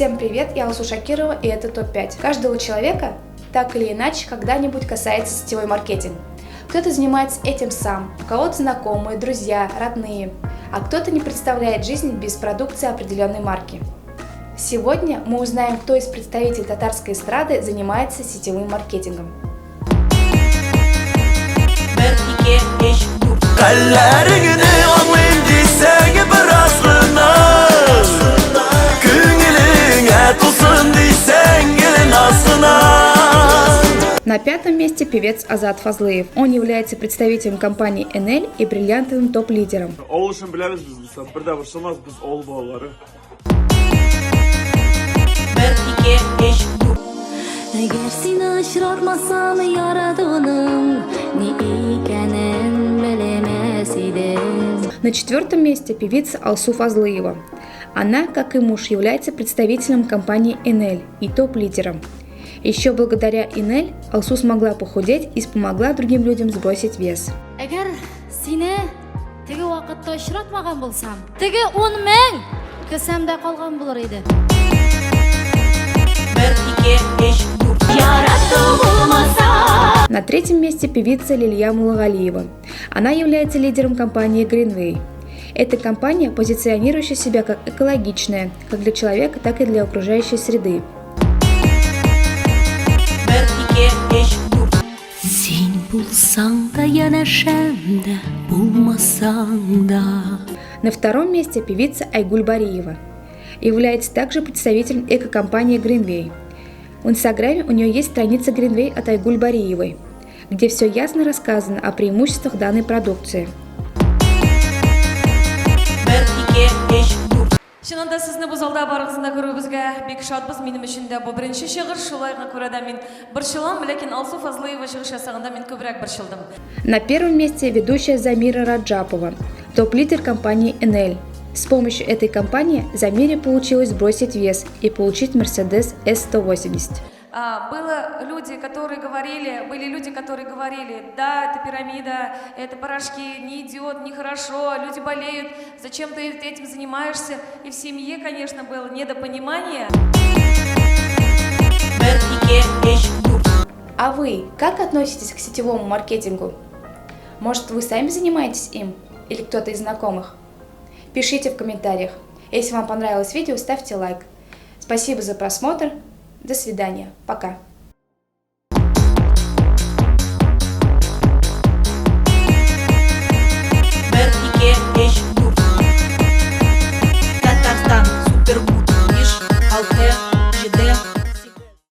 Всем привет, я Алсу Шакирова, и это ТОП-5. Каждого человека так или иначе когда-нибудь касается сетевой маркетинг. Кто-то занимается этим сам, у кого-то знакомые, друзья, родные, а кто-то не представляет жизнь без продукции определенной марки. Сегодня мы узнаем, кто из представителей татарской эстрады занимается сетевым маркетингом. На пятом месте певец Азат Фазлыев. Он является представителем компании Enel и бриллиантовым топ-лидером. На четвертом месте певица Алсу Фазлыева. Она, как и муж, является представителем компании Enel и топ-лидером. Еще благодаря Enel Алсу смогла похудеть и помогла другим людям сбросить вес. На третьем месте певица Лилия Муллагалиева. Она является лидером компании Greenway. Эта компания, позиционирующая себя как экологичная, как для человека, так и для окружающей среды. На втором месте певица Айгуль Бариева. Является также представителем эко-компании Greenway. В инстаграме у нее есть страница Greenway от Айгуль Бариевой, где все ясно рассказано о преимуществах данной продукции. Шынында сізні бұл залда барғызында көруімізге бек шатпыз. Менің үшін де бұл бірінші шығыш, шулайға көрәді мен бір шылам, лекен Алсу Фазлыева шығыш жасағында мен көбірек бір шылдым. На первом месте ведущая Замира Раджапова, топ-лидер компании Enel. С помощью этой компании Замире получилось сбросить вес и получить Mercedes S180. Были люди, которые говорили, да, это пирамида, это порошки, не идет, нехорошо, люди болеют, зачем ты этим занимаешься? И в семье, конечно, было недопонимание. А вы как относитесь к сетевому маркетингу? Может, вы сами занимаетесь им или кто-то из знакомых? Пишите в комментариях. Если вам понравилось видео, ставьте лайк. Спасибо за просмотр. До свидания. Пока.